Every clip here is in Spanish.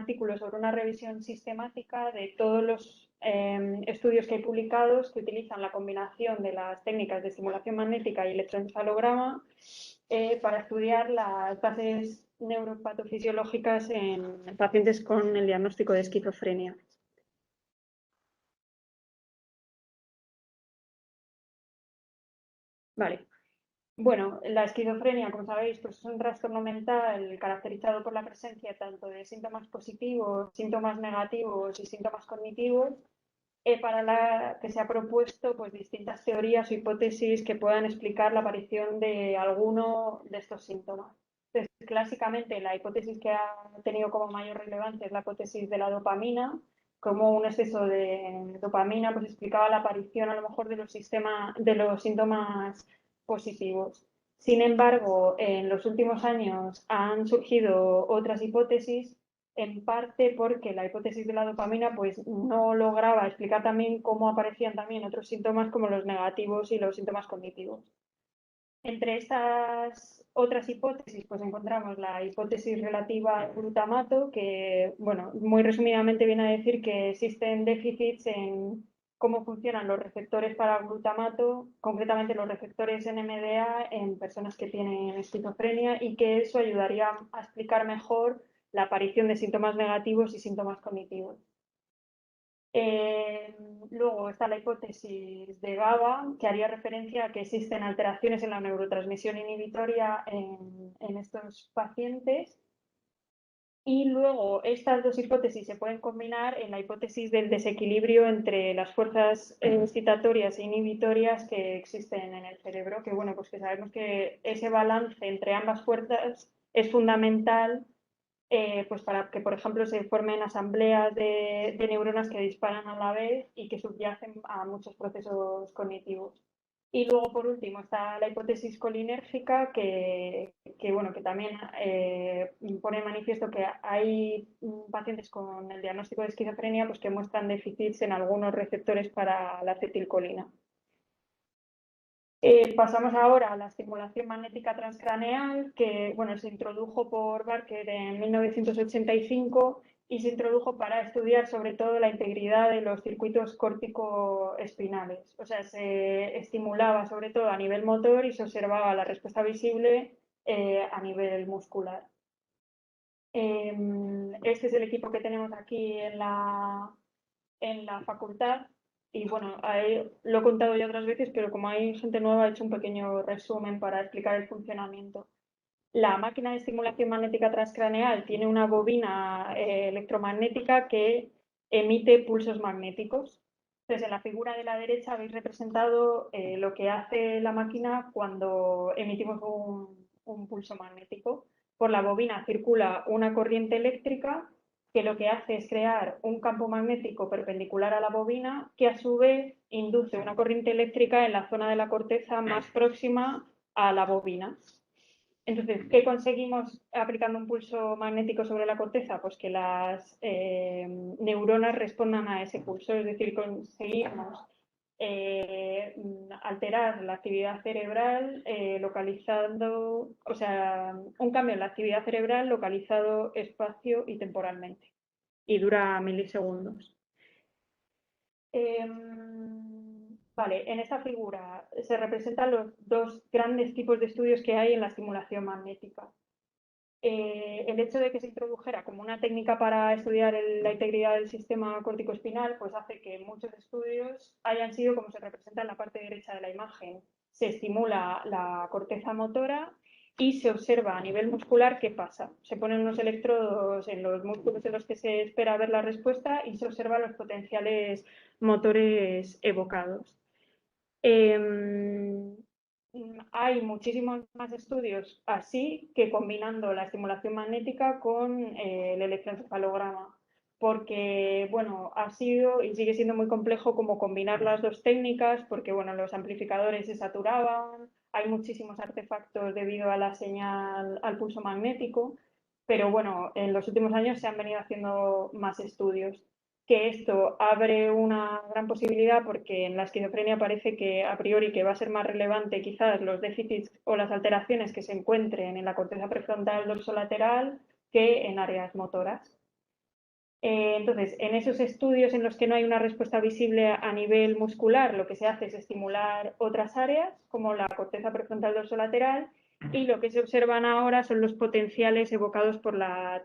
artículo sobre una revisión sistemática de todos los estudios que hay publicados que utilizan la combinación de las técnicas de estimulación magnética y electroencefalograma para estudiar las bases neuropatofisiológicas en pacientes con el diagnóstico de esquizofrenia. Vale. Bueno, la esquizofrenia, como sabéis, pues es un trastorno mental caracterizado por la presencia tanto de síntomas positivos, síntomas negativos y síntomas cognitivos, para la que se ha propuesto pues, distintas teorías o hipótesis que puedan explicar la aparición de alguno de estos síntomas. Entonces, clásicamente, la hipótesis que ha tenido como mayor relevancia es la hipótesis de la dopamina, como un exceso de dopamina pues, explicaba la aparición a lo mejor de los síntomas positivos. Sin embargo, en los últimos años han surgido otras hipótesis, en parte porque la hipótesis de la dopamina pues, no lograba explicar también cómo aparecían también otros síntomas como los negativos y los síntomas cognitivos. Entre estas otras hipótesis, pues encontramos la hipótesis relativa al glutamato, que, bueno, muy resumidamente viene a decir que existen déficits en cómo funcionan los receptores para glutamato, concretamente los receptores NMDA en personas que tienen esquizofrenia, y que eso ayudaría a explicar mejor la aparición de síntomas negativos y síntomas cognitivos. Luego está la hipótesis de GABA, que haría referencia a que existen alteraciones en la neurotransmisión inhibitoria en estos pacientes. Y luego estas dos hipótesis se pueden combinar en la hipótesis del desequilibrio entre las fuerzas excitatorias e inhibitorias que existen en el cerebro, que bueno, pues que sabemos que ese balance entre ambas fuerzas es fundamental pues para que, por ejemplo, se formen asambleas de neuronas que disparan a la vez y que subyacen a muchos procesos cognitivos. Y luego, por último, está la hipótesis colinérgica, bueno, que también pone en manifiesto que hay pacientes con el diagnóstico de esquizofrenia pues, que muestran déficits en algunos receptores para la acetilcolina. Pasamos ahora a la estimulación magnética transcraneal, que bueno, se introdujo por Barker en 1985 y se introdujo para estudiar sobre todo la integridad de los circuitos córtico-espinales. O sea, se estimulaba sobre todo a nivel motor y se observaba la respuesta visible a nivel muscular. Este es el equipo que tenemos aquí en la facultad. Y bueno, lo he contado ya otras veces, pero como hay gente nueva, he hecho un pequeño resumen para explicar el funcionamiento. La máquina de estimulación magnética transcraneal tiene una bobina electromagnética que emite pulsos magnéticos. Entonces, en la figura de la derecha habéis representado lo que hace la máquina cuando emitimos un pulso magnético. Por la bobina circula una corriente eléctrica que lo que hace es crear un campo magnético perpendicular a la bobina que a su vez induce una corriente eléctrica en la zona de la corteza más próxima a la bobina. Entonces, ¿qué conseguimos aplicando un pulso magnético sobre la corteza? Pues que las neuronas respondan a ese pulso, es decir, conseguimos alterar la actividad cerebral localizando, o sea, un cambio en la actividad cerebral localizado espacio y temporalmente, y dura milisegundos. Vale, en esta figura se representan los dos grandes tipos de estudios que hay en la estimulación magnética. El hecho de que se introdujera como una técnica para estudiar la integridad del sistema córtico-espinal pues hace que muchos estudios hayan sido como se representa en la parte derecha de la imagen. Se estimula la corteza motora y se observa a nivel muscular qué pasa. Se ponen unos electrodos en los músculos de los que se espera ver la respuesta y se observan los potenciales motores evocados. Hay muchísimos más estudios así que combinando la estimulación magnética con el electroencefalograma, porque bueno, ha sido y sigue siendo muy complejo como combinar las dos técnicas, porque bueno, los amplificadores se saturaban, hay muchísimos artefactos debido a la señal al pulso magnético, pero bueno, en los últimos años se han venido haciendo más estudios, que esto abre una gran posibilidad porque en la esquizofrenia parece que a priori que va a ser más relevante quizás los déficits o las alteraciones que se encuentren en la corteza prefrontal dorsolateral que en áreas motoras. Entonces, en esos estudios en los que no hay una respuesta visible a nivel muscular, lo que se hace es estimular otras áreas, como la corteza prefrontal dorsolateral, y lo que se observan ahora son los potenciales evocados por la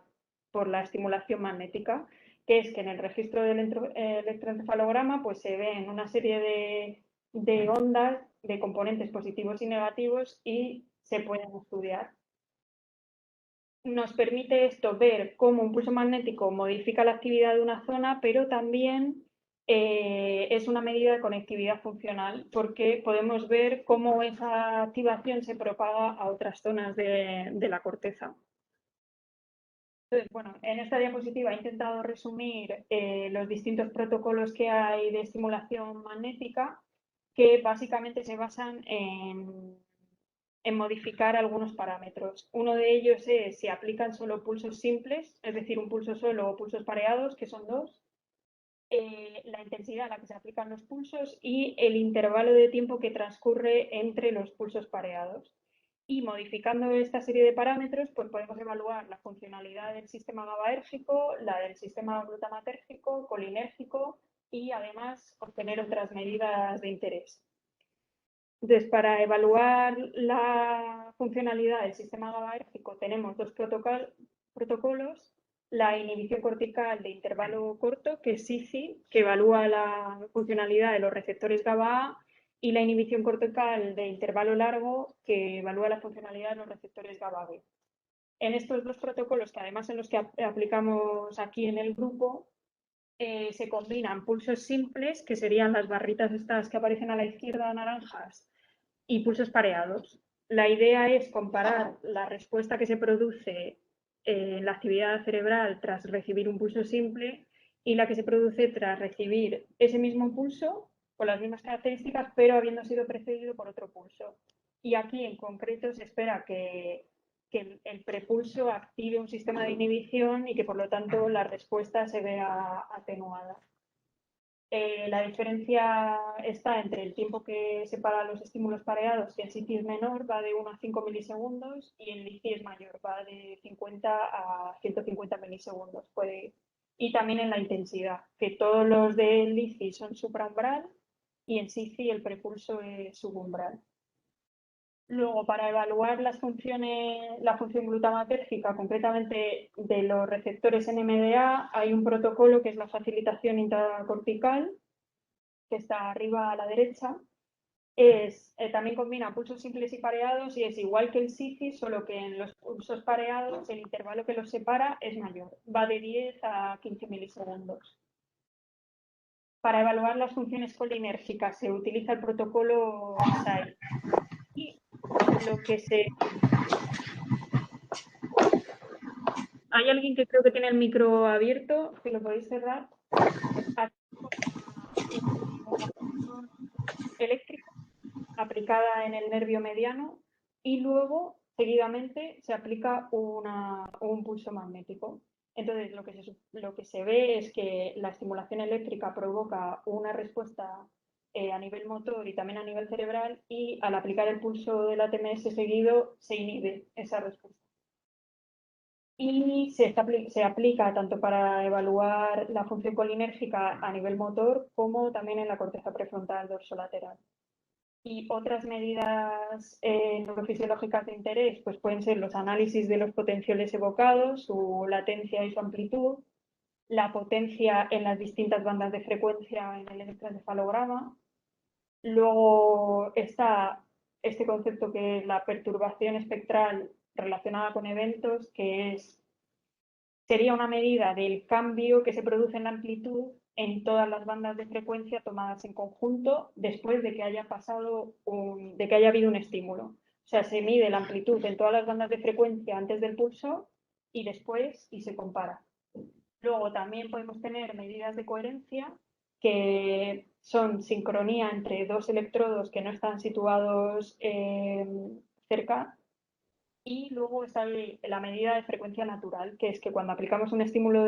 estimulación magnética, que es que en el registro del electroencefalograma pues, se ven una serie de ondas de componentes positivos y negativos y se pueden estudiar. Nos permite esto ver cómo un pulso magnético modifica la actividad de una zona, pero también es una medida de conectividad funcional, porque podemos ver cómo esa activación se propaga a otras zonas de la corteza. Entonces, bueno, en esta diapositiva he intentado resumir los distintos protocolos que hay de estimulación magnética, que básicamente se basan en modificar algunos parámetros. Uno de ellos es si aplican solo pulsos simples, es decir, un pulso solo o pulsos pareados, que son dos, la intensidad a la que se aplican los pulsos y el intervalo de tiempo que transcurre entre los pulsos pareados. Y modificando esta serie de parámetros, pues podemos evaluar la funcionalidad del sistema GABAérgico, la del sistema glutamatérgico, colinérgico y además obtener otras medidas de interés. Entonces, para evaluar la funcionalidad del sistema GABAérgico tenemos dos protocolos, la inhibición cortical de intervalo corto, que es SICI, que evalúa la funcionalidad de los receptores GABA, y la inhibición cortical de intervalo largo, que evalúa la funcionalidad de los receptores GABA-B. En estos dos protocolos, que además en los que aplicamos aquí en el grupo, se combinan pulsos simples, que serían las barritas estas que aparecen a la izquierda naranjas, y pulsos pareados. La idea es comparar la respuesta que se produce en la actividad cerebral tras recibir un pulso simple y la que se produce tras recibir ese mismo pulso con las mismas características, pero habiendo sido precedido por otro pulso. Y aquí en concreto se espera que el prepulso active un sistema de inhibición y que por lo tanto la respuesta se vea atenuada. La diferencia está entre el tiempo que separa los estímulos pareados, que en SICI es menor, va de 1 a 5 milisegundos, y en LICI es mayor, va de 50 a 150 milisegundos. Y también en la intensidad, que todos los de LICI son supraumbral y en SICI el prepulso es subumbral. Luego, para evaluar las funciones, la función glutamatérgica, concretamente de los receptores NMDA, hay un protocolo que es la facilitación intracortical, que está arriba a la derecha. También combina pulsos simples y pareados y es igual que el SICI, solo que en los pulsos pareados el intervalo que los separa es mayor, va de 10 a 15 milisegundos. Para evaluar las funciones colinérgicas se utiliza el protocolo SAI. Y lo que se... Hay alguien que creo que tiene el micro abierto, si lo podéis cerrar. Eléctrica aplicada en el nervio mediano y luego seguidamente se aplica un pulso magnético. Entonces lo que se ve es que la estimulación eléctrica provoca una respuesta a nivel motor y también a nivel cerebral, y al aplicar el pulso del ATMS seguido se inhibe esa respuesta. Y se aplica tanto para evaluar la función colinérgica a nivel motor como también en la corteza prefrontal dorsolateral. Y otras medidas neurofisiológicas de interés pues pueden ser los análisis de los potenciales evocados, su latencia y su amplitud, la potencia en las distintas bandas de frecuencia en el electroencefalograma. Luego está este concepto que es la perturbación espectral relacionada con eventos, que sería una medida del cambio que se produce en la amplitud en todas las bandas de frecuencia tomadas en conjunto después de que haya de que haya habido un estímulo. O sea, se mide la amplitud en todas las bandas de frecuencia antes del pulso y después y se compara. Luego también podemos tener medidas de coherencia, que son sincronía entre dos electrodos que no están situados cerca. Y luego está la medida de frecuencia natural, que es que cuando aplicamos un estímulo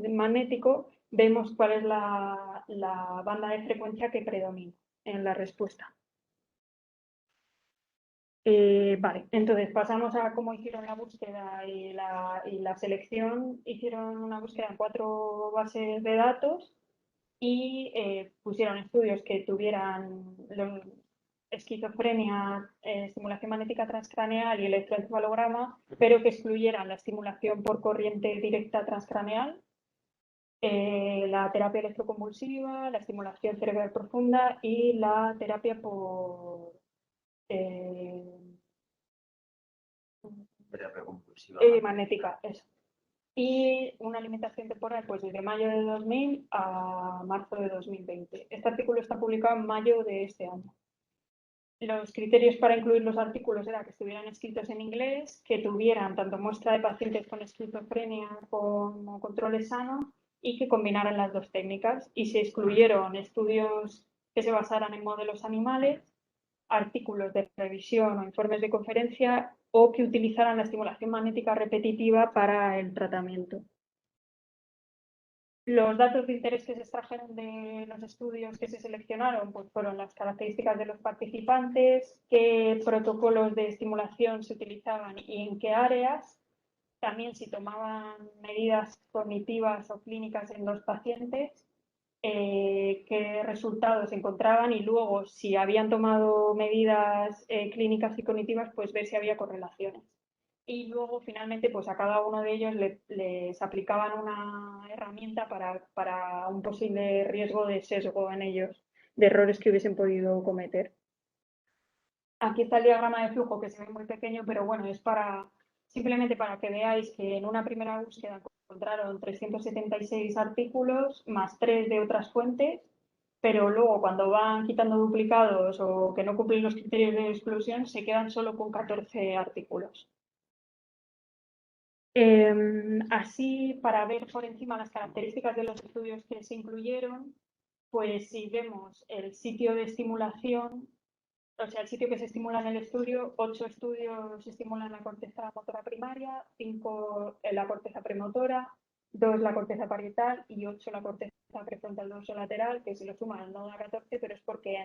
magnético, vemos cuál es la banda de frecuencia que predomina en la respuesta. Vale, entonces pasamos a cómo hicieron la búsqueda y la selección. Hicieron una búsqueda en 4 bases de datos y pusieron estudios que tuvieran esquizofrenia, estimulación magnética transcraneal y electroencefalograma, pero que excluyeran la estimulación por corriente directa transcraneal, la terapia electroconvulsiva, la estimulación cerebral profunda y la terapia por Terapia compulsiva. magnética, eso. Y una limitación temporal pues desde mayo de 2000 a marzo de 2020. Este artículo está publicado en mayo de este año. Los criterios para incluir los artículos era que estuvieran escritos en inglés, que tuvieran tanto muestra de pacientes con esquizofrenia como controles sanos y que combinaran las dos técnicas. Y se excluyeron estudios que se basaran en modelos animales, artículos de revisión o informes de conferencia o que utilizaran la estimulación magnética repetitiva para el tratamiento. Los datos de interés que se extrajeron de los estudios que se seleccionaron pues fueron las características de los participantes, qué protocolos de estimulación se utilizaban y en qué áreas, también si tomaban medidas cognitivas o clínicas en los pacientes, qué resultados encontraban y luego si habían tomado medidas clínicas y cognitivas, pues ver si había correlaciones. Y luego finalmente pues a cada uno de ellos les aplicaban una herramienta para un posible riesgo de sesgo en ellos, de errores que hubiesen podido cometer. Aquí está el diagrama de flujo que se ve muy pequeño, pero bueno, es simplemente para que veáis que en una primera búsqueda encontraron 376 artículos más 3 de otras fuentes, pero luego cuando van quitando duplicados o que no cumplen los criterios de exclusión, se quedan solo con 14 artículos. Así, para ver por encima las características de los estudios que se incluyeron, pues si vemos el sitio de estimulación, o sea, el sitio que se estimula en el estudio, 8 estudios estimulan la corteza motora primaria, 5 en la corteza premotora, 2 la corteza parietal y 8 la corteza prefrontal dorsolateral, que se lo suman no da 14, pero es porque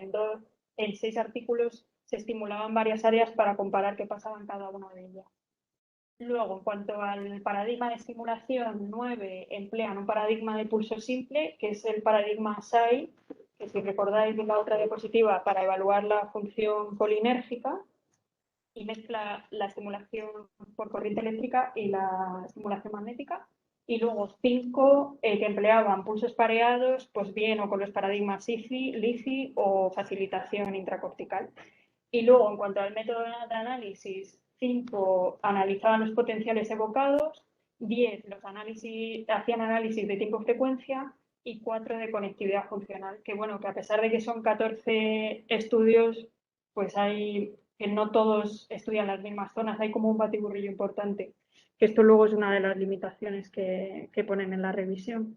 en 6 artículos se estimulaban varias áreas para comparar qué pasaba en cada una de ellas. Luego, en cuanto al paradigma de estimulación, 9 emplean un paradigma de pulso simple, que es el paradigma SAI, que si recordáis de la otra diapositiva, para evaluar la función colinérgica, y mezcla la estimulación por corriente eléctrica y la estimulación magnética. Y luego 5 que empleaban pulsos pareados, pues bien o con los paradigmas IFI, LIFI o facilitación intracortical. Y luego, en cuanto al método de análisis, 5 analizaban los potenciales evocados, 10 hacían análisis de tiempo-frecuencia y 4 de conectividad funcional. Que bueno, que a pesar de que son 14 estudios, pues hay que no todos estudian las mismas zonas, hay como un batiburrillo importante, que esto luego es una de las limitaciones que ponen en la revisión.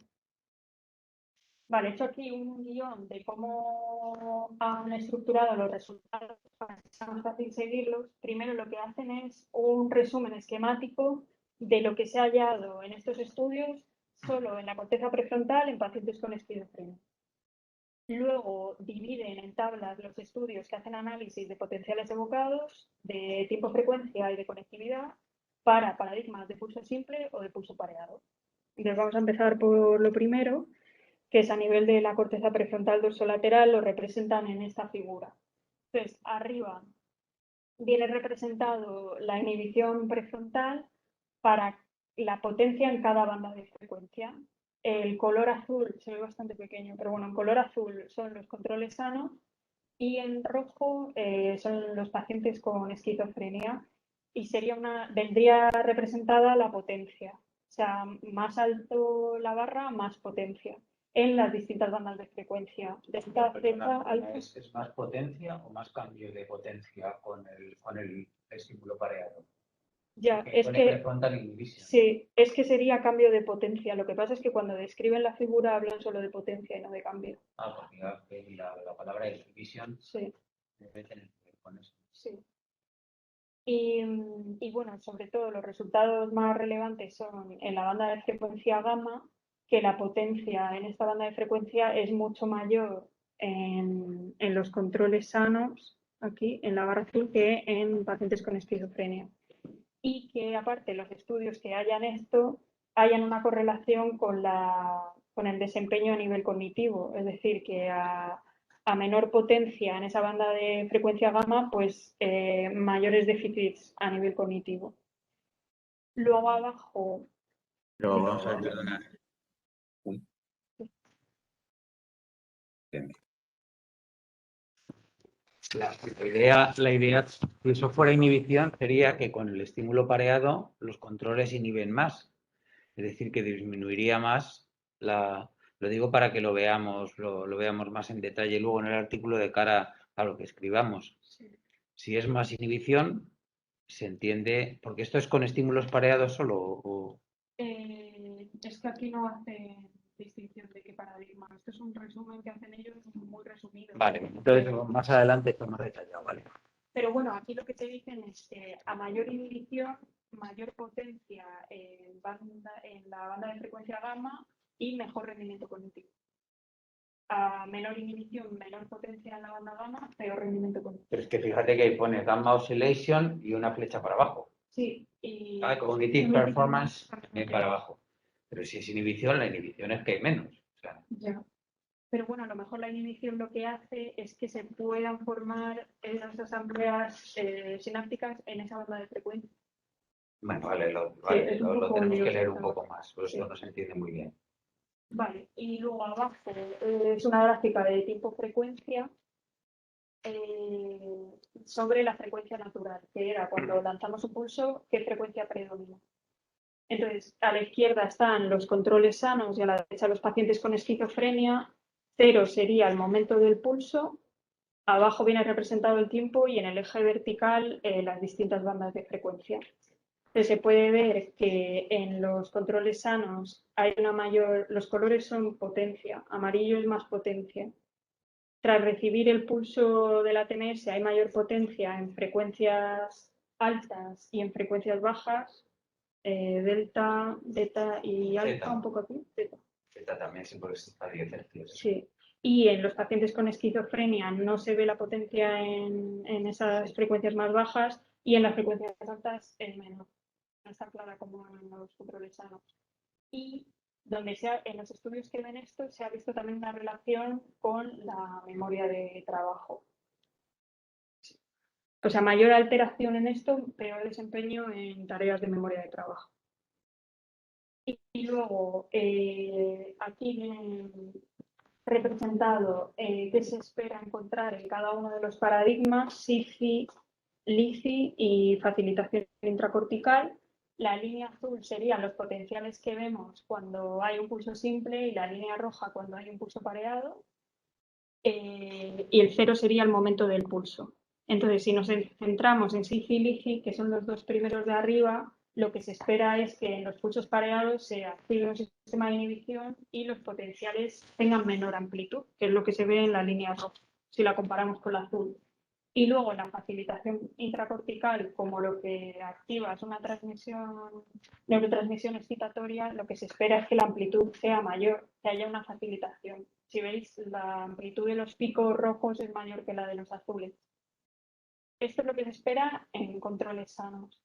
Vale, he hecho aquí un guión de cómo han estructurado los resultados para que sea más fácil seguirlos. Primero lo que hacen es un resumen esquemático de lo que se ha hallado en estos estudios solo en la corteza prefrontal en pacientes con esquizofrenia. Luego dividen en tablas los estudios que hacen análisis de potenciales evocados, de tiempo-frecuencia y de conectividad para paradigmas de pulso simple o de pulso pareado. Entonces vamos a empezar por lo primero, que es a nivel de la corteza prefrontal dorsolateral, lo representan en esta figura. Entonces, arriba viene representado la inhibición prefrontal para la potencia en cada banda de frecuencia. El color azul, se ve bastante pequeño, pero bueno, en color azul son los controles sanos y en rojo son los pacientes con esquizofrenia y vendría representada la potencia. O sea, más alto la barra, más potencia en las distintas bandas de frecuencia. De esta fecha ¿Es más potencia o más cambio de potencia con el estímulo pareado? ya, Porque es que sí, es que sería cambio de potencia. Lo que pasa es que cuando describen la figura hablan solo de potencia y no de cambio. Porque la palabra inhibition Sí, debe tener que ver con eso. sí. Y bueno, sobre todo los resultados más relevantes son en la banda de frecuencia gamma, que la potencia en esta banda de frecuencia es mucho mayor en los controles sanos aquí en la barra azul, que en pacientes con esquizofrenia. Y que aparte los estudios que hayan una correlación con el desempeño a nivel cognitivo, es decir, que a menor potencia en esa banda de frecuencia gamma, pues mayores déficits a nivel cognitivo. Luego abajo. Pero vamos a ver, perdona. La idea, si eso fuera inhibición, sería que con el estímulo pareado los controles inhiben más. Es decir, que disminuiría más lo digo para que lo veamos más en detalle luego en el artículo de cara a lo que escribamos. Sí. Si es más inhibición, se entiende, porque esto es con estímulos pareados solo o... Es que aquí no hace distinción de qué paradigma. Esto es un resumen que hacen ellos muy resumido. Vale, entonces más adelante está más detallado, vale. Pero bueno, aquí lo que te dicen es que a mayor inhibición, mayor potencia en la banda de frecuencia gamma y mejor rendimiento cognitivo. A menor inhibición, menor potencia en la banda gamma, peor rendimiento cognitivo. Pero es que fíjate que ahí pone gamma oscillation y una flecha para abajo. Sí, y cognitive performance también para abajo. Pero si es inhibición, la inhibición es que hay menos. O sea, ya. Pero bueno, a lo mejor la inhibición lo que hace es que se puedan formar esas asambleas sinápticas en esa banda de frecuencia. bueno, vale, lo tenemos que leer un poco más, por esto no se entiende muy bien. Vale, y luego abajo es una gráfica de tiempo-frecuencia sobre la frecuencia natural, que era cuando lanzamos un pulso, qué frecuencia predomina. Entonces, a la izquierda están los controles sanos y a la derecha los pacientes con esquizofrenia. 0 sería el momento del pulso, abajo viene representado el tiempo y en el eje vertical las distintas bandas de frecuencia. Entonces, se puede ver que en los controles sanos hay los colores son potencia, amarillo es más potencia. Tras recibir el pulso del ATMS hay mayor potencia en frecuencias altas y en frecuencias bajas, delta, beta y alfa, un poco aquí. Zeta también sí, porque está a 10 hercios. Sí. Y en los pacientes con esquizofrenia no se ve la potencia en esas frecuencias más bajas y en las frecuencias altas es menor. No está clara como en los controles sanos. Y en los estudios que ven esto se ha visto también una relación con la memoria de trabajo. O sea, mayor alteración en esto, peor desempeño en tareas de memoria de trabajo. Y luego, aquí vienen representado qué se espera encontrar en cada uno de los paradigmas, SIFI, LIFI y facilitación intracortical. La línea azul serían los potenciales que vemos cuando hay un pulso simple y la línea roja cuando hay un pulso pareado. Y el 0 sería el momento del pulso. Entonces, si nos centramos en SIFI y LIFI, que son los dos primeros de arriba, lo que se espera es que en los pulsos pareados se active un sistema de inhibición y los potenciales tengan menor amplitud, que es lo que se ve en la línea roja, si la comparamos con la azul. Y luego la facilitación intracortical, como lo que activa es una neurotransmisión excitatoria, lo que se espera es que la amplitud sea mayor, que haya una facilitación. Si veis, la amplitud de los picos rojos es mayor que la de los azules. Esto es lo que se espera en controles sanos.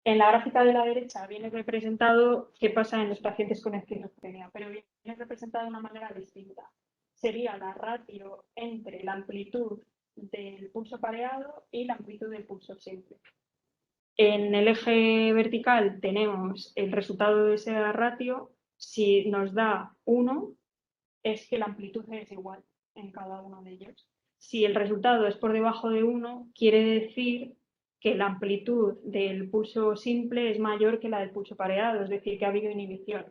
En la gráfica de la derecha viene representado qué pasa en los pacientes con esquizofrenia, pero viene representado de una manera distinta. Sería la ratio entre la amplitud del pulso pareado y la amplitud del pulso simple. En el eje vertical tenemos el resultado de esa ratio. Si nos da 1, es que la amplitud es igual en cada uno de ellos. Si el resultado es por debajo de 1, quiere decir que la amplitud del pulso simple es mayor que la del pulso pareado, es decir, que ha habido inhibición.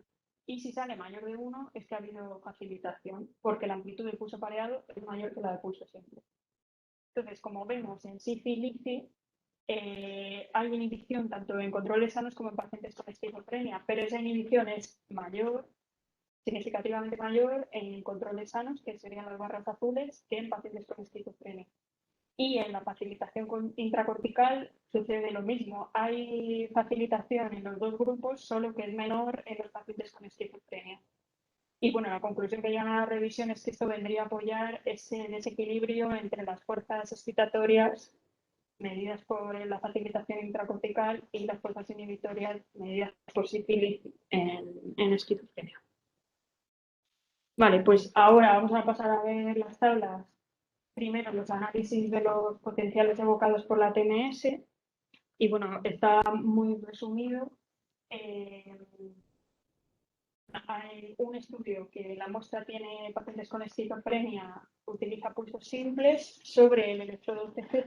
Y si sale mayor de 1, es que ha habido facilitación, porque la amplitud del pulso pareado es mayor que la del pulso simple. Entonces, como vemos en SIFI y LIFI, hay inhibición tanto en controles sanos como en pacientes con esquizofrenia, pero esa inhibición es mayor, significativamente mayor en controles sanos, que serían las barras azules, que en pacientes con esquizofrenia. Y en la facilitación intracortical sucede lo mismo. Hay facilitación en los dos grupos, solo que es menor en los pacientes con esquizofrenia. Y bueno, la conclusión que llegan a la revisión es que esto vendría a apoyar ese desequilibrio entre las fuerzas excitatorias medidas por la facilitación intracortical y las fuerzas inhibitorias medidas por sífilis en esquizofrenia. Vale, pues ahora vamos a pasar a ver las tablas. Primero los análisis de los potenciales evocados por la TMS. Y bueno, está muy resumido. Hay un estudio que la muestra tiene pacientes con esquizofrenia, utiliza pulsos simples sobre el electrodo TZ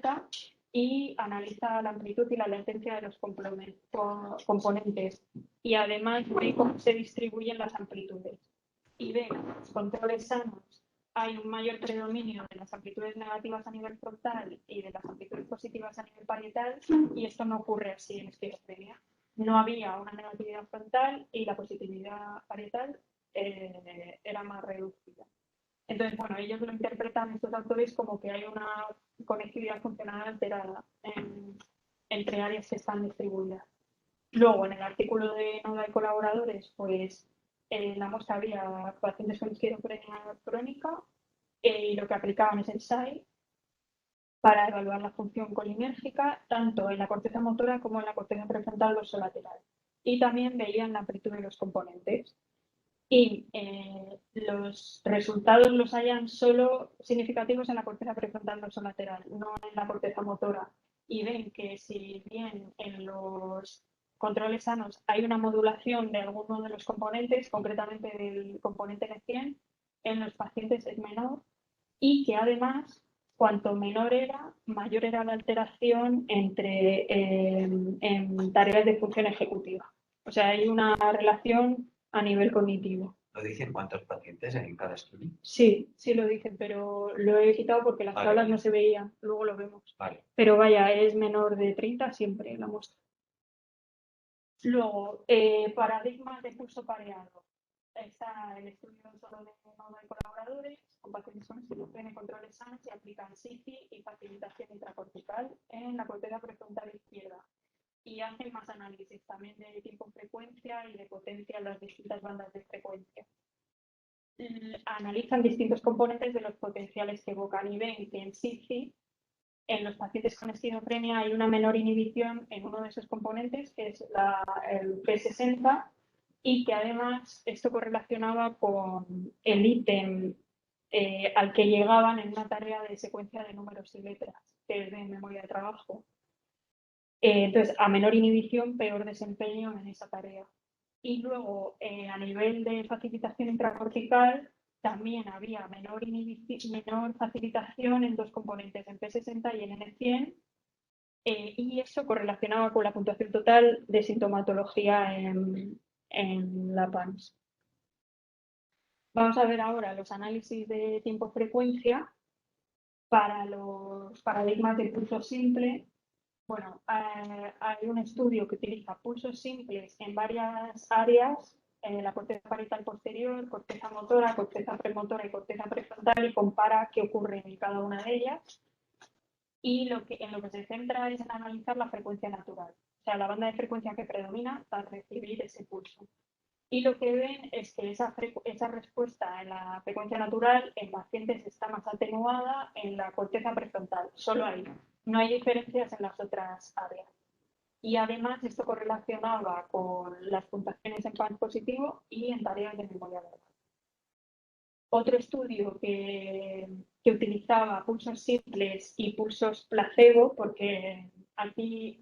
y analiza la amplitud y la latencia de los componentes. Y además ve cómo se distribuyen las amplitudes. Y ve que en los controles sanos hay un mayor predominio de las amplitudes negativas a nivel frontal y de las amplitudes positivas a nivel parietal, y esto no ocurre así en esquizofrenia. No había una negatividad frontal y la positividad parietal era más reducida. Entonces, bueno, ellos lo interpretan, estos autores, como que hay una conectividad funcional alterada entre áreas que están distribuidas. Luego, en el artículo de Noda y colaboradores, pues en la muestra había pacientes con esquizofrenia crónica y lo que aplicaban es el SAI para evaluar la función colinérgica tanto en la corteza motora como en la corteza prefrontal dorsolateral. Y también veían la amplitud de los componentes. Y los resultados los hayan solo significativos en la corteza prefrontal dorsolateral, no en la corteza motora. Y ven que si bien en los controles sanos hay una modulación de alguno de los componentes, concretamente del componente N100, en los pacientes es menor, y que además, cuanto menor era, mayor era la alteración en tareas de función ejecutiva. O sea, hay una relación a nivel cognitivo. ¿Lo dicen cuántos pacientes en cada estudio? Sí, sí lo dicen, pero lo he quitado porque las tablas no se veían, luego lo vemos. Vale. Pero vaya, es menor de 30 siempre la muestra. Luego, paradigmas de pulso pareado. Está el estudio solo de Noda y colaboradores, con pacientes con esquizofrenia, controles sanos y aplican SIFI y facilitación intracortical en la corteza prefrontal izquierda. Y hacen más análisis también de tiempo-frecuencia y de potencia en las distintas bandas de frecuencia. Analizan distintos componentes de los potenciales que evocan y ven que en SIFI, en los pacientes con esquizofrenia, hay una menor inhibición en uno de esos componentes, que es el P60, y que además esto correlacionaba con el ítem al que llegaban en una tarea de secuencia de números y letras, que es de memoria de trabajo. Entonces, a menor inhibición, peor desempeño en esa tarea. Y luego, a nivel de facilitación intracortical, también había menor facilitación en dos componentes, en P60 y en N100, y eso correlacionaba con la puntuación total de sintomatología en la PANSS. Vamos a ver ahora los análisis de tiempo-frecuencia para los paradigmas de pulso simple. Bueno, hay un estudio que utiliza pulsos simples en varias áreas, en la corteza parietal posterior, corteza motora, corteza premotora y corteza prefrontal, y compara qué ocurre en cada una de ellas. Y en lo que se centra es en analizar la frecuencia natural, o sea, la banda de frecuencia que predomina para recibir ese pulso. Y lo que ven es que esa respuesta en la frecuencia natural en pacientes está más atenuada en la corteza prefrontal, solo ahí. No hay diferencias en las otras áreas. Y además esto correlacionaba con las puntuaciones en PANSS positivo y en tareas de memoria verbal. Otro estudio que utilizaba pulsos simples y pulsos placebo, porque aquí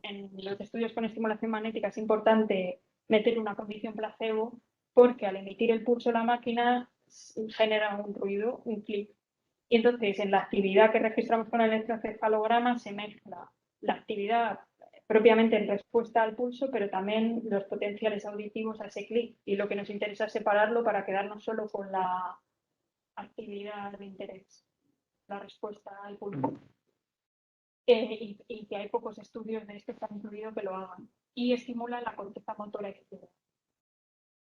en los estudios con estimulación magnética es importante meter una condición placebo, porque al emitir el pulso la máquina genera un ruido, un clic. Y entonces en la actividad que registramos con el electroencefalograma se mezcla la actividad propiamente en respuesta al pulso, pero también los potenciales auditivos a ese clic. Y lo que nos interesa es separarlo para quedarnos solo con la actividad de interés, la respuesta al pulso. Y que hay pocos estudios de esto que han incluido que lo hagan. Y estimulan la corteza motora izquierda.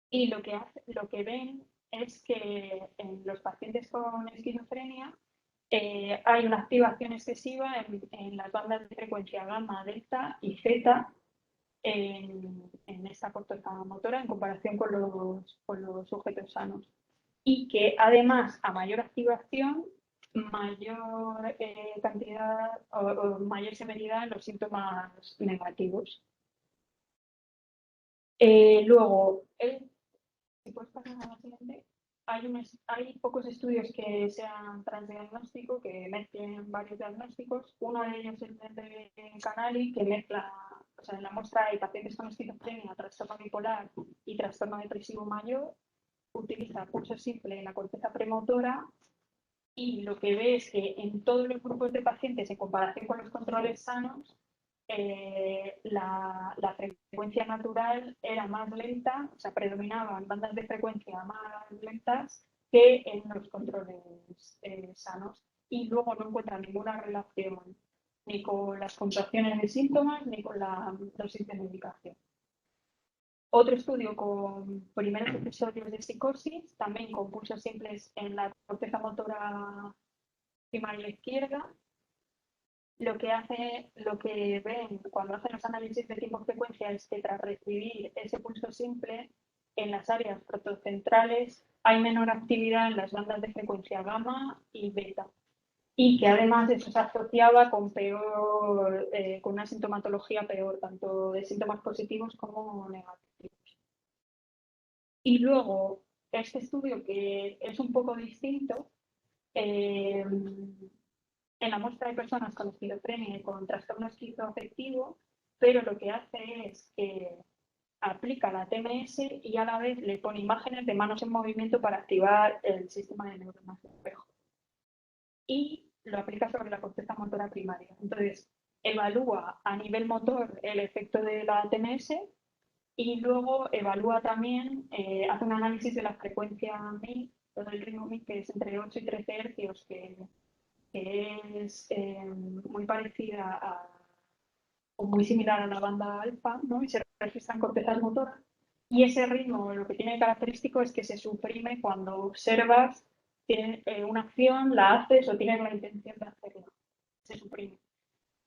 Y lo que ven es que en los pacientes con esquizofrenia hay una activación excesiva en las bandas de frecuencia gamma, delta y zeta, en esta corteza motora en comparación con los sujetos sanos. Y que además, a mayor activación, mayor cantidad o mayor severidad en los síntomas negativos. Luego, si puedes pasar a la siguiente, hay pocos estudios que sean transdiagnóstico, que mezclen varios diagnósticos. Uno de ellos es el de Canali, que mezcla, o sea, en la muestra hay pacientes con esquizofrenia, trastorno bipolar y trastorno depresivo mayor. Utiliza pulso simple en la corteza premotora y lo que ve es que en todos los grupos de pacientes, en comparación con los controles sanos, la frecuencia natural era más lenta, o sea, predominaban bandas de frecuencia más lentas que en los controles sanos. Y luego no encuentran ninguna relación ni con las contracciones de síntomas ni con la dosis de medicación. Otro estudio con primeros episodios de psicosis, también con pulsos simples en la corteza motora primaria izquierda. Lo que ven cuando hacen los análisis de tiempo-frecuencia es que tras recibir ese pulso simple, en las áreas protocentrales hay menor actividad en las bandas de frecuencia gamma y beta. Y que además eso se asociaba con con una sintomatología peor, tanto de síntomas positivos como negativos. Y luego, este estudio que es un poco distinto, en la muestra de personas con esquizofrenia y con trastorno esquizoafectivo, pero lo que hace es que aplica la TMS y a la vez le pone imágenes de manos en movimiento para activar el sistema de neuronas de espejo. Y lo aplica sobre la corteza motora primaria. Entonces, evalúa a nivel motor el efecto de la TMS y luego evalúa también, hace un análisis de la frecuencia MI, todo el ritmo MI, que es entre 8 y 13 hercios, que es muy parecida o muy similar a la banda alfa, ¿no? Y se registra en cortezas motoras. Y ese ritmo lo que tiene característico es que se suprime cuando observas, tienes una acción, la haces o tienes la intención de hacerla. Se suprime.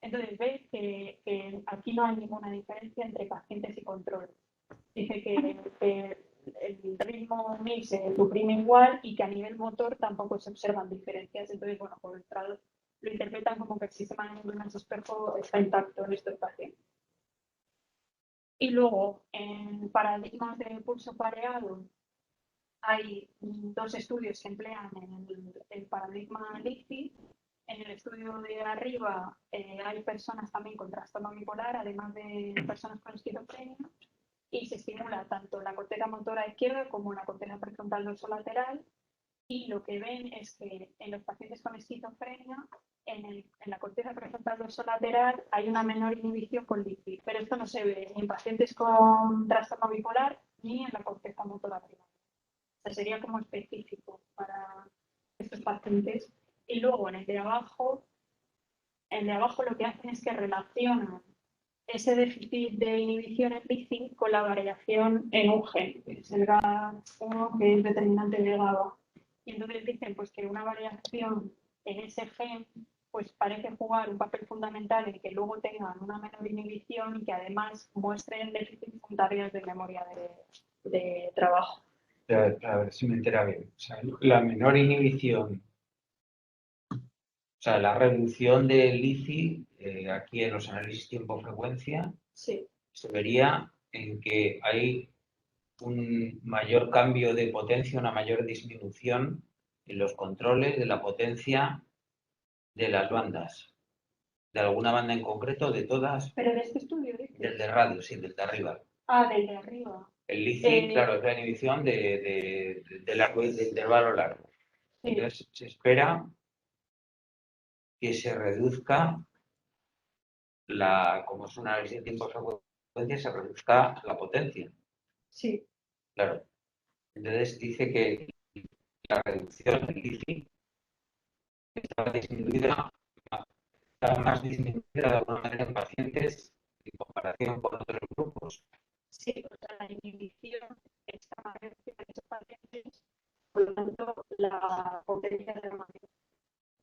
Entonces ves que aquí no hay ninguna diferencia entre pacientes y control. Dice que el ritmo MI se suprime igual y que a nivel motor tampoco se observan diferencias. Entonces, bueno, por el lado lo interpretan como que el sistema de neuronas espejo está intacto en estos pacientes. Y luego, en paradigmas de pulso pareado, hay dos estudios que emplean el paradigma LICI. En el estudio de arriba hay personas también con trastorno bipolar, además de personas con esquizofrenia, y se estimula tanto la corteza motora izquierda como la corteza prefrontal dorsolateral. Y lo que ven es que en los pacientes con esquizofrenia, en la corteza prefrontal dorsolateral hay una menor inhibición con LICI, pero esto no se ve ni en pacientes con trastorno bipolar ni en la corteza motora primaria. O sea, sería como específico para estos pacientes. Y luego en el de abajo lo que hacen es que relacionan ese déficit de inhibición en LICI con la variación en un gen, que es el GAD1, que es determinante de GABA. Y entonces dicen pues, que una variación en ese gen pues, parece jugar un papel fundamental en que luego tengan una menor inhibición y que además muestren déficits en tareas de memoria de trabajo. A ver si me entera bien. O sea, la menor inhibición, o sea, la reducción del LICI, aquí en los análisis tiempo-frecuencia, Sí. se vería en que hay un mayor cambio de potencia, una mayor disminución en los controles de la potencia de las bandas. ¿De alguna banda en concreto? ¿De todas? Pero en este estudio dices. Del de radio, sí, del de arriba. Ah, del de arriba. El LICI, claro, es la inhibición del intervalo largo. Sí. Entonces, se espera que se reduzca como es un análisis de tiempo-frecuencia, se reduzca la potencia. Sí. Claro. Entonces, dice que la reducción del LICI está disminuida, está más disminuida de alguna manera en pacientes en comparación con otros grupos. Sí, o sea, la inhibición está mayor en esos pacientes, por lo tanto, la potencia de la mayor.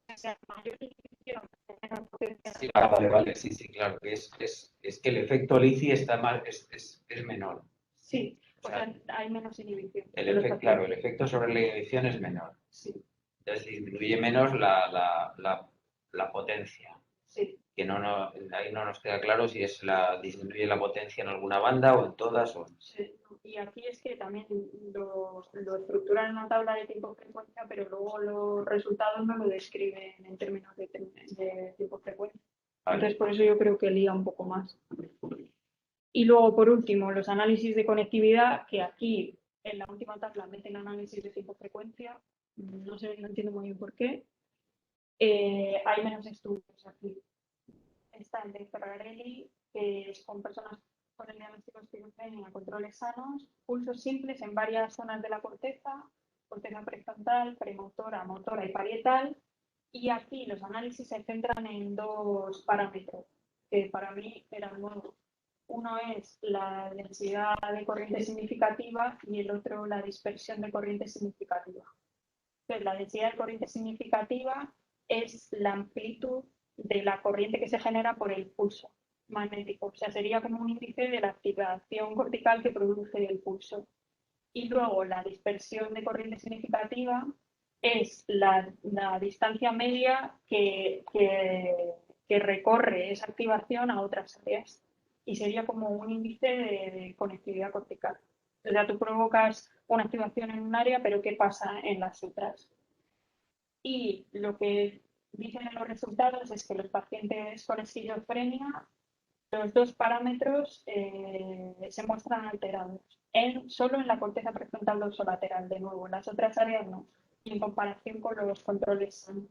O sea, mayor inhibición, menor potencia. Sí, vale, sí, claro, que es es que el efecto LICI está es menor. Sí, O sea, hay menos inhibición. Claro, el efecto sobre la inhibición es menor. Sí. Entonces disminuye menos la potencia. Sí. Que ahí no nos queda claro si disminuye la potencia en alguna banda o en todas. Sí. Y aquí es que también lo estructuran en una tabla de tiempo-frecuencia, pero luego los resultados no lo describen en términos de tiempo-frecuencia. Vale. Entonces, por eso yo creo que lía un poco más. Y luego, por último, los análisis de conectividad, que aquí en la última tabla meten análisis de tiempo-frecuencia. No sé, no entiendo muy bien por qué. Hay menos estudios aquí. Está el de Ferrarelli, que es con personas con el diagnóstico de esquizofrenia, controles sanos, pulsos simples en varias zonas de la corteza prefrontal, premotora, motora y parietal. Y aquí los análisis se centran en dos parámetros que para mí eran nuevos. Uno es la densidad de corriente significativa y el otro la dispersión de corriente significativa. Entonces, la densidad de corriente significativa es la amplitud de la corriente que se genera por el pulso magnético. O sea, sería como un índice de la activación cortical que produce el pulso. Y luego la dispersión de corriente significativa es la distancia media que recorre esa activación a otras áreas. Y sería como un índice de conectividad cortical. O sea, tú provocas una activación en un área, pero ¿qué pasa en las otras? Y lo que dicen en los resultados es que los pacientes con esquizofrenia, los dos parámetros se muestran alterados, solo en la corteza prefrontal dorsolateral, de nuevo, en las otras áreas no, y en comparación con los controles sanos.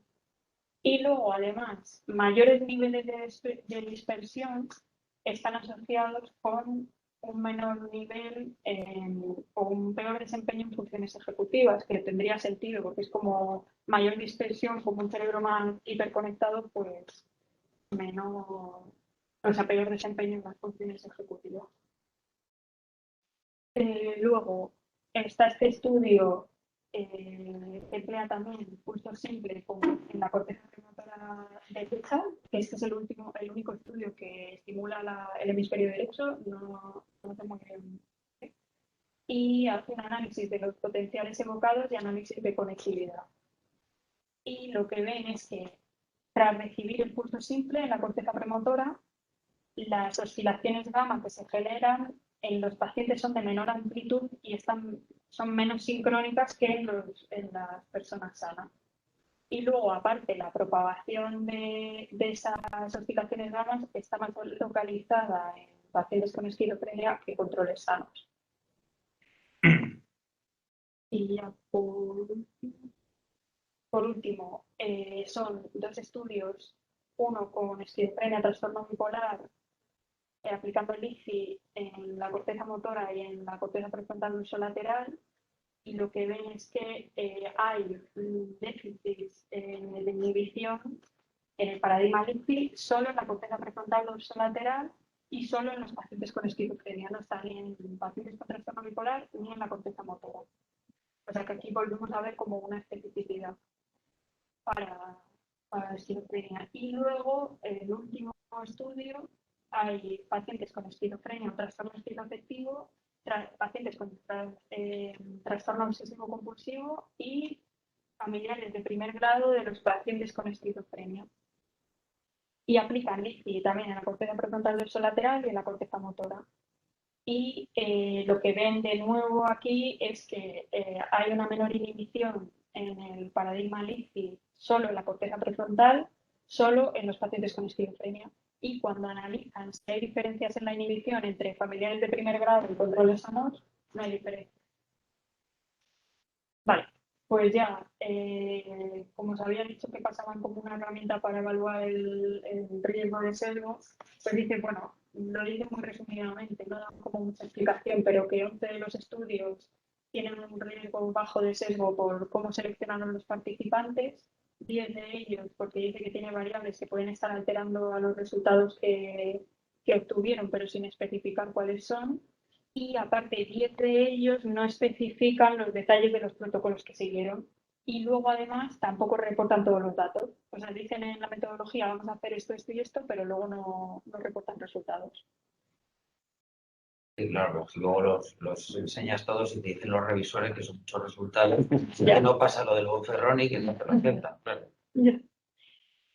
Y luego, además, mayores niveles de dispersión están asociados con un menor nivel o un peor desempeño en funciones ejecutivas, que tendría sentido, porque es como mayor dispersión, como un cerebro más hiperconectado, pues menor, o sea, peor desempeño en las funciones ejecutivas. Luego está este estudio que emplea también pulsos simples como en la corteza premotora derecha, que este es el único estudio que estimula el hemisferio derecho, no sé muy bien. Y hace un análisis de los potenciales evocados y análisis de conectividad. Y lo que ven es que tras recibir el pulso simple en la corteza premotora, las oscilaciones gamma que se generan en los pacientes son de menor amplitud y son menos sincrónicas que en las personas sanas. Y luego, aparte, la propagación de esas oscilaciones gamma está más localizada en pacientes con esquizofrenia que controles sanos. Y ya por último, son dos estudios, uno con esquizofrenia, trastorno bipolar, aplicando el LICI en la corteza motora y en la corteza prefrontal dorsolateral, y lo que ven es que hay déficits de inhibición en el paradigma LICI solo en la corteza prefrontal dorsolateral y solo en los pacientes con esquizofrenia, no está ni en pacientes con trastorno bipolar ni en la corteza motora. O sea que aquí volvemos a ver como una especificidad para la esquizofrenia. Y luego, en el último estudio, hay pacientes con esquizofrenia o trastorno esquizoafectivo, pacientes con trastorno obsesivo compulsivo y familiares de primer grado de los pacientes con esquizofrenia. Y aplican LICI también en la corteza prefrontal dorsolateral y en la corteza motora. Y lo que ven de nuevo aquí es que hay una menor inhibición en el paradigma LICI solo en la corteza prefrontal, solo en los pacientes con esquizofrenia. Y cuando analizan si hay diferencias en la inhibición entre familiares de primer grado y controles sanos, no hay diferencia. Vale, pues ya, como os había dicho que pasaban como una herramienta para evaluar el riesgo de sesgo, pues dice, bueno, lo dice muy resumidamente, no da como mucha explicación, pero que 11 de los estudios tienen un riesgo bajo de sesgo por cómo seleccionaron los participantes, 10 de ellos porque dice que tiene variables que pueden estar alterando a los resultados que obtuvieron, pero sin especificar cuáles son. Y aparte, 10 de ellos no especifican los detalles de los protocolos que siguieron. Y luego, además, tampoco reportan todos los datos. O sea, dicen en la metodología vamos a hacer esto, esto y esto, pero luego no reportan resultados. Y claro, pues luego los enseñas todos y te dicen los revisores que son muchos resultados. Ya no pasa lo del Bonferroni que no te lo aceptan, claro.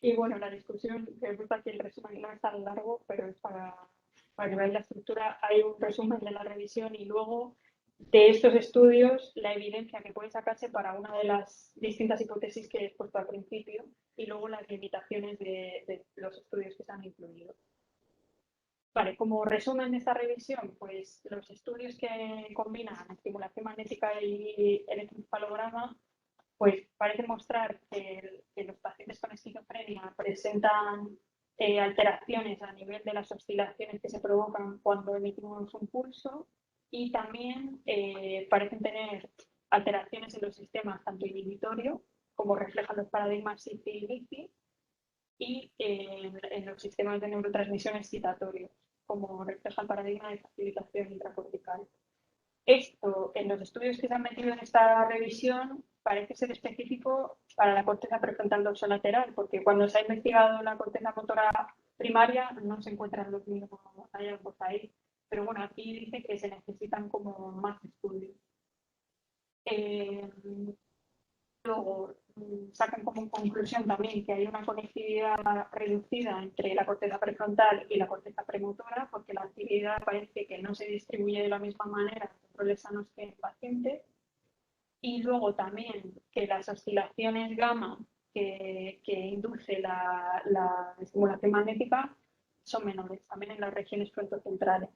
Y bueno, la discusión, que es aquí el resumen no es tan largo, pero es para que veáis la estructura. Hay un resumen de la revisión y luego de estos estudios la evidencia que puede sacarse para una de las distintas hipótesis que he expuesto al principio y luego las limitaciones de los estudios que se han incluido. Vale, como resumen de esta revisión, pues los estudios que combinan estimulación magnética y electroencefalograma pues parece mostrar que los pacientes con esquizofrenia presentan alteraciones a nivel de las oscilaciones que se provocan cuando emitimos un pulso y también parecen tener alteraciones en los sistemas tanto inhibitorio, como reflejan los paradigmas SIFI y LIFI, y en los sistemas de neurotransmisión excitatorios, como refleja el paradigma de facilitación intracortical. Esto, en los estudios que se han metido en esta revisión, parece ser específico para la corteza prefrontal dorsolateral, porque cuando se ha investigado la corteza motora primaria no se encuentran los mismos hallazgos ahí. Pero bueno, aquí dice que se necesitan como más estudios. Luego sacan como conclusión también que hay una conectividad reducida entre la corteza prefrontal y la corteza premotora, porque la actividad parece que no se distribuye de la misma manera en controles sanos que en pacientes. Y luego también que las oscilaciones gamma que induce la estimulación magnética son menores, también en las regiones frontocentrales.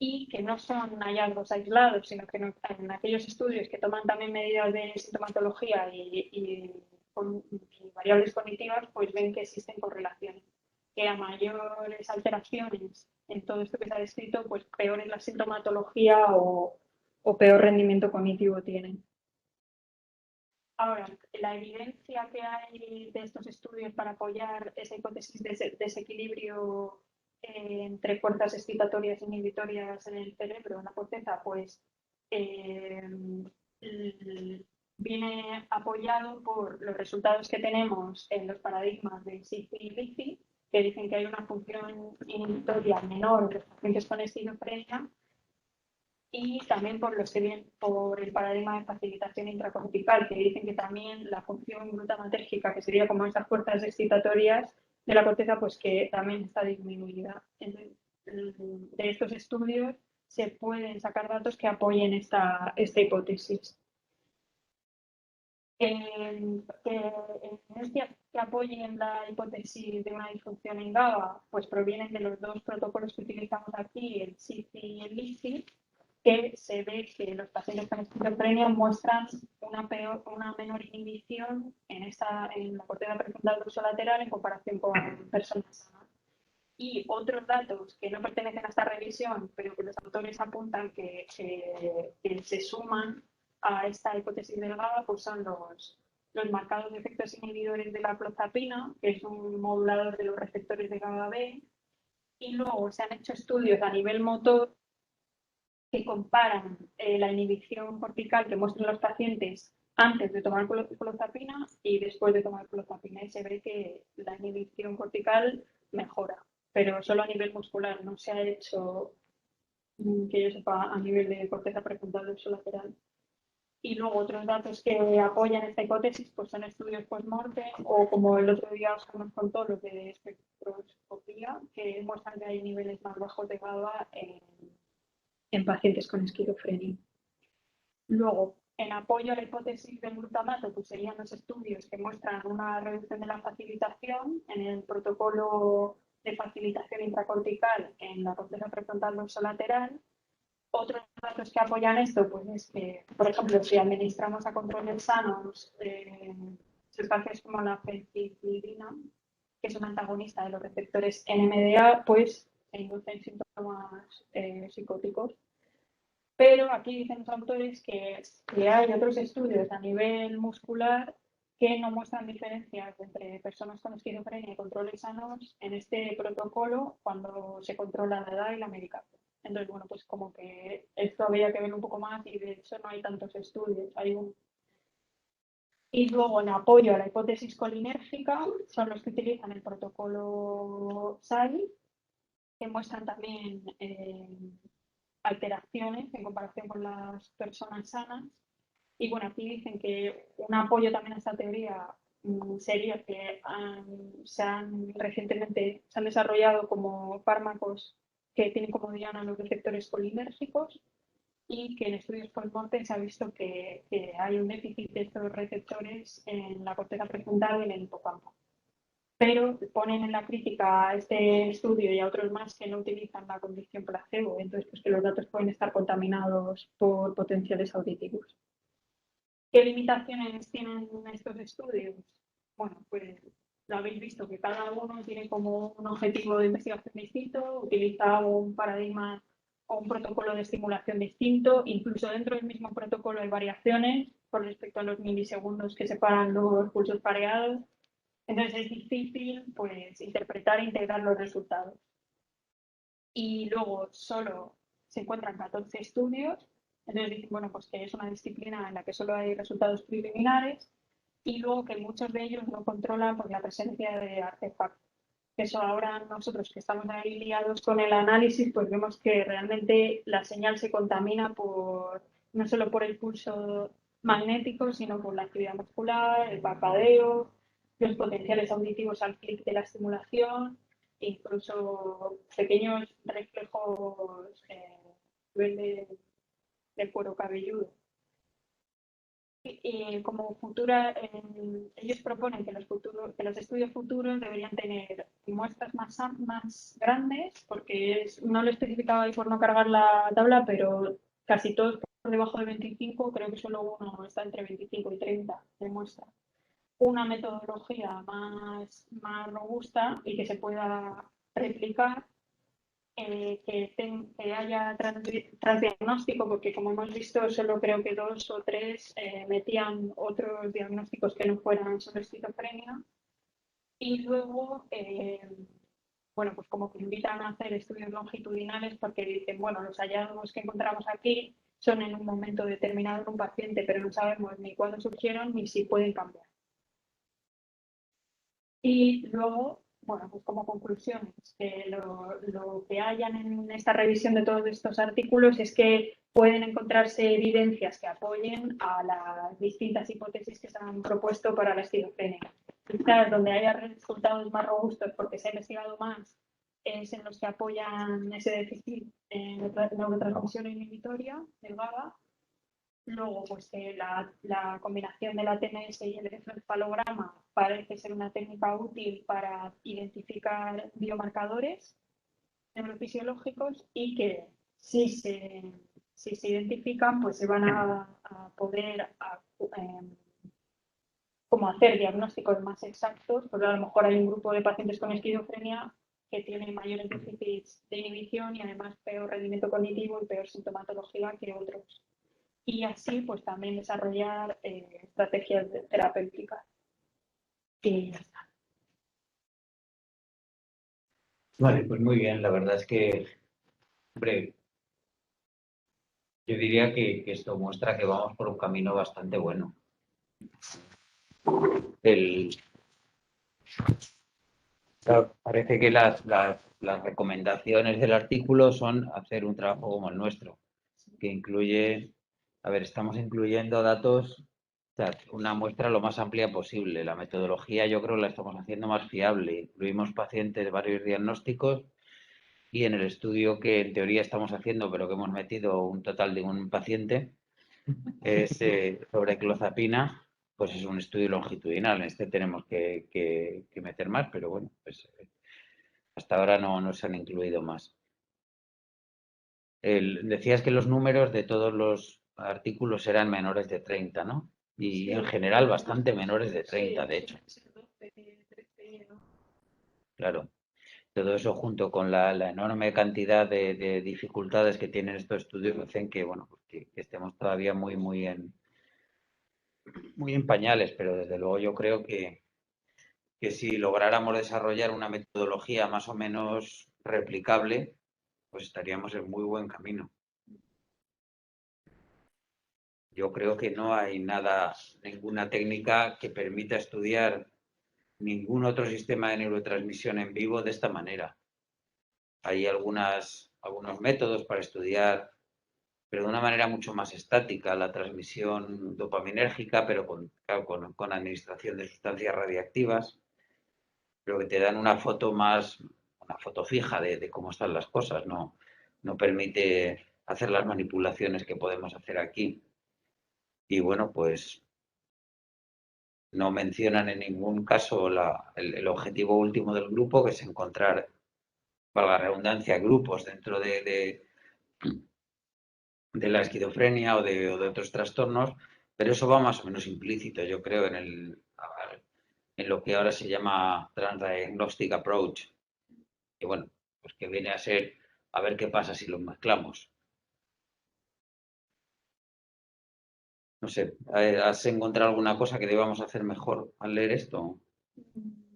Y que no son hallazgos aislados, sino que en aquellos estudios que toman también medidas de sintomatología y variables cognitivas, pues ven que existen correlaciones. Que a mayores alteraciones en todo esto que se ha descrito, pues peor es la sintomatología o peor rendimiento cognitivo tienen. Ahora, la evidencia que hay de estos estudios para apoyar esa hipótesis de desequilibrio entre fuerzas excitatorias e inhibitorias en el cerebro, en la corteza, pues viene apoyado por los resultados que tenemos en los paradigmas de SIFI y LIFI, que dicen que hay una función inhibitoria menor en los pacientes con esquizofrenia, y también por los que vienen por el paradigma de facilitación intracortical, que dicen que también la función glutamatérgica, que sería como esas fuerzas excitatorias de la corteza, pues que también está disminuida. Entonces, de estos estudios se pueden sacar datos que apoyen esta hipótesis. Que apoyen la hipótesis de una disfunción en GABA, pues provienen de los dos protocolos que utilizamos aquí, el SIFI y el LIFI, que se ve que los pacientes con esquizofrenia muestran una menor inhibición en la corteza prefrontal dorsolateral en comparación con personas sanas. Y otros datos que no pertenecen a esta revisión, pero que los autores apuntan que se suman a esta hipótesis del GABA, pues son los marcados efectos inhibidores de la clozapina, que es un modulador de los receptores de GABA B, y luego se han hecho estudios a nivel motor que comparan la inhibición cortical que muestran los pacientes antes de tomar clozapina y después de tomar clozapina, y se ve que la inhibición cortical mejora, pero solo a nivel muscular, no se ha hecho, que yo sepa, a nivel de corteza prefrontal dorsolateral. Y luego otros datos que apoyan esta hipótesis pues son estudios post-mortem o, como el otro día os nos contó, los de espectroscopía, que muestran que hay niveles más bajos de GABA en pacientes con esquizofrenia. Luego, en apoyo a la hipótesis del glutamato, pues serían los estudios que muestran una reducción de la facilitación en el protocolo de facilitación intracortical en la corteza prefrontal dorsolateral. Otros datos que apoyan esto, pues es que, por ejemplo, si administramos a controles sanos sustancias como la fenfluridina, que es un antagonista de los receptores NMDA, pues se inducen síntomas psicóticos. Pero aquí dicen los autores que hay otros estudios a nivel muscular que no muestran diferencias entre personas con esquizofrenia y controles sanos en este protocolo cuando se controla la edad y la medicación. Entonces, bueno, pues como que esto habría que ver un poco más y de hecho no hay tantos estudios. Y luego, en apoyo a la hipótesis colinérgica, son los que utilizan el protocolo SAI, que muestran también alteraciones en comparación con las personas sanas. Y bueno, aquí dicen que un apoyo también a esta teoría sería que recientemente se han desarrollado como fármacos que tienen como diana los receptores colinérgicos y que en estudios post-mortem se ha visto que hay un déficit de estos receptores en la corteza prefrontal y en el hipocampo. Pero ponen en la crítica a este estudio y a otros más que no utilizan la condición placebo, entonces pues que los datos pueden estar contaminados por potenciales auditivos. ¿Qué limitaciones tienen estos estudios? Bueno, pues lo habéis visto que cada uno tiene como un objetivo de investigación distinto, utiliza un paradigma o un protocolo de estimulación distinto, incluso dentro del mismo protocolo hay variaciones con respecto a los milisegundos que separan los pulsos pareados. Entonces es difícil pues interpretar e integrar los resultados. Y luego solo se encuentran 14 estudios, entonces dicen, bueno, pues que es una disciplina en la que solo hay resultados preliminares y luego que muchos de ellos no controlan por la presencia de artefactos. Eso ahora nosotros que estamos ahí liados con el análisis, pues vemos que realmente la señal se contamina no solo por el pulso magnético, sino por la actividad muscular, el parpadeo, los potenciales auditivos al clic de la estimulación, incluso pequeños reflejos del cuero cabelludo. Como ellos proponen que los estudios futuros deberían tener muestras más grandes, porque no lo he especificado ahí por no cargar la tabla, pero casi todos por debajo de 25, creo que solo uno está entre 25 y 30 de muestra. Una metodología más robusta y que se pueda replicar, que haya transdiagnóstico, porque como hemos visto, solo creo que 2 o 3 metían otros diagnósticos que no fueran solo esquizofrenia. Y luego, bueno, pues como que invitan a hacer estudios longitudinales porque dicen, bueno, los hallazgos que encontramos aquí son en un momento determinado en un paciente, pero no sabemos ni cuándo surgieron ni si pueden cambiar. Y luego, bueno, pues como conclusiones, lo que hayan en esta revisión de todos estos artículos es que pueden encontrarse evidencias que apoyen a las distintas hipótesis que se han propuesto para la esquizofrenia. Quizás donde haya resultados más robustos porque se ha investigado más es en los que apoyan ese déficit en neurotransmisión inhibitoria del GABA. Luego, pues la combinación de la TNS y el electroencefalograma parece ser una técnica útil para identificar biomarcadores neurofisiológicos y que si se identifican, pues se van a poder como hacer diagnósticos más exactos, porque a lo mejor hay un grupo de pacientes con esquizofrenia que tienen mayores déficits de inhibición y además peor rendimiento cognitivo y peor sintomatología que otros. Y así pues también desarrollar estrategias terapéuticas. Y ya está. Vale, pues muy bien. La verdad es que, hombre, yo diría que esto muestra que vamos por un camino bastante bueno. Claro, parece que las recomendaciones del artículo son hacer un trabajo como el nuestro, que incluye, a ver, estamos incluyendo datos, o sea, una muestra lo más amplia posible. La metodología yo creo la estamos haciendo más fiable. Incluimos pacientes de varios diagnósticos y en el estudio que en teoría estamos haciendo, pero que hemos metido un total de un paciente, es sobre clozapina, pues es un estudio longitudinal. En este tenemos que meter más, pero bueno, pues hasta ahora no se han incluido más. Decías que los números de todos los artículos eran menores de 30, ¿no? Y Sí, en general bastante menores de 30, de hecho. Claro. Todo eso junto con la enorme cantidad de dificultades que tienen estos estudios hacen que, bueno, pues que estemos todavía muy en pañales, pero desde luego yo creo que si lográramos desarrollar una metodología más o menos replicable, pues estaríamos en muy buen camino. yo creo que no hay ninguna técnica que permita estudiar ningún otro sistema de neurotransmisión en vivo de esta manera. Hay algunos métodos para estudiar, pero de una manera mucho más estática, la transmisión dopaminérgica, pero con administración de sustancias radiactivas, pero que te dan una foto fija de cómo están las cosas, no permite hacer las manipulaciones que podemos hacer aquí. Y bueno, pues no mencionan en ningún caso el objetivo último del grupo, que es encontrar, para la redundancia, grupos dentro de la esquizofrenia o de otros trastornos, pero eso va más o menos implícito, yo creo, en lo que ahora se llama Transdiagnostic Approach, que bueno, pues que viene a ser a ver qué pasa si los mezclamos. No sé, ¿has encontrado alguna cosa que debamos hacer mejor al leer esto? En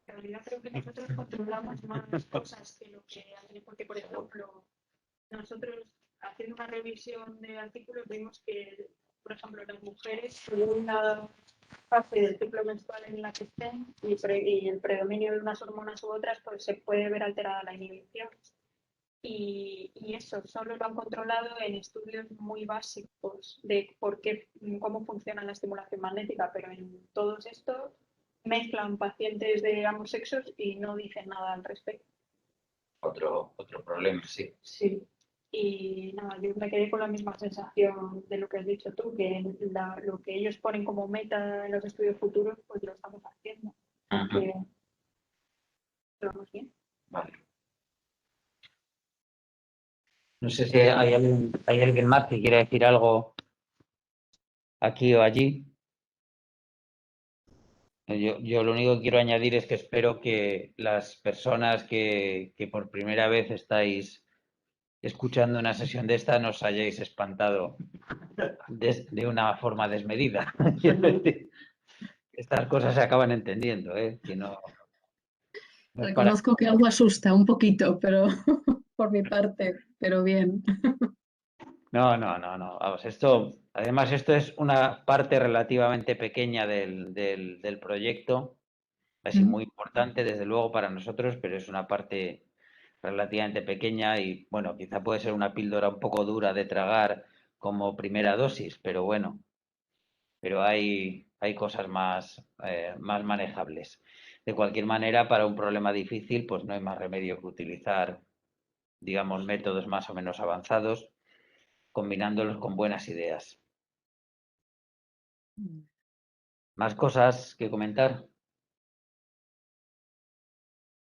realidad creo que nosotros controlamos más cosas que lo que hacen, porque por ejemplo, nosotros haciendo una revisión de artículos vimos que, por ejemplo, las mujeres, según una fase del ciclo menstrual en la que estén y el predominio de unas hormonas u otras, pues se puede ver alterada la inhibición. Y eso solo lo han controlado en estudios muy básicos de cómo funciona la estimulación magnética, pero en todos estos mezclan pacientes de ambos sexos y no dicen nada al respecto. Otro problema, sí. Sí. Y nada, yo me quedé con la misma sensación de lo que has dicho tú, que lo que ellos ponen como meta en los estudios futuros, pues lo estamos haciendo. Porque lo vamos bien. Vale. No sé si hay alguien más que quiera decir algo aquí o allí. Yo lo único que quiero añadir es que espero que las personas que por primera vez estáis escuchando una sesión de esta no os hayáis espantado de una forma desmedida. Estas cosas se acaban entendiendo, ¿eh? Que no es para... Reconozco que algo asusta un poquito, pero por mi parte, pero bien. No. Vamos, además, esto es una parte relativamente pequeña del proyecto, así muy importante, desde luego, para nosotros, pero es una parte relativamente pequeña y, bueno, quizá puede ser una píldora un poco dura de tragar como primera dosis, pero bueno, pero hay cosas más manejables. De cualquier manera, para un problema difícil, pues no hay más remedio que utilizar, digamos, métodos más o menos avanzados, combinándolos con buenas ideas. ¿Más cosas que comentar?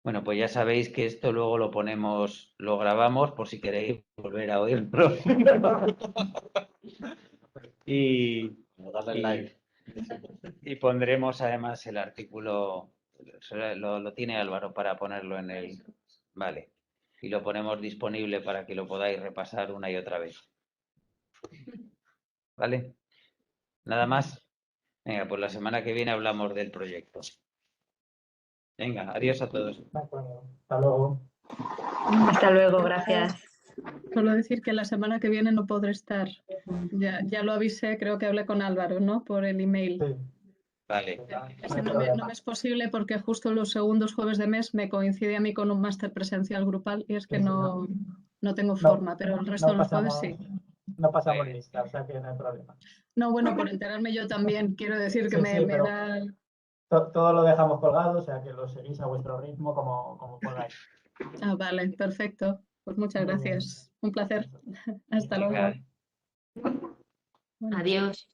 Bueno, pues ya sabéis que esto luego lo grabamos por si queréis volver a oírlo. y pondremos además el artículo, lo tiene Álvaro para ponerlo en el... Vale. Y lo ponemos disponible para que lo podáis repasar una y otra vez. ¿Vale? ¿Nada más? Venga, pues la semana que viene hablamos del proyecto. Venga, adiós a todos. Hasta luego. Hasta luego, gracias. Solo decir que la semana que viene no podré estar. Ya lo avisé, creo que hablé con Álvaro, ¿no? Por el email. Sí. Vale. Ese no me es posible porque justo los segundos jueves de mes me coincide a mí con un máster presencial grupal y es que Sí, no tengo forma, pero el resto de los jueves sí. No pasamos lista, o sea que no hay problema. No, bueno, por enterarme yo también, quiero decir que Sí, me pero da... todo lo dejamos colgado, o sea que lo seguís a vuestro ritmo como podáis. Ah, vale, perfecto. Pues muchas Muy bien. gracias. Un placer. Hasta luego. Venga. Bueno. Adiós.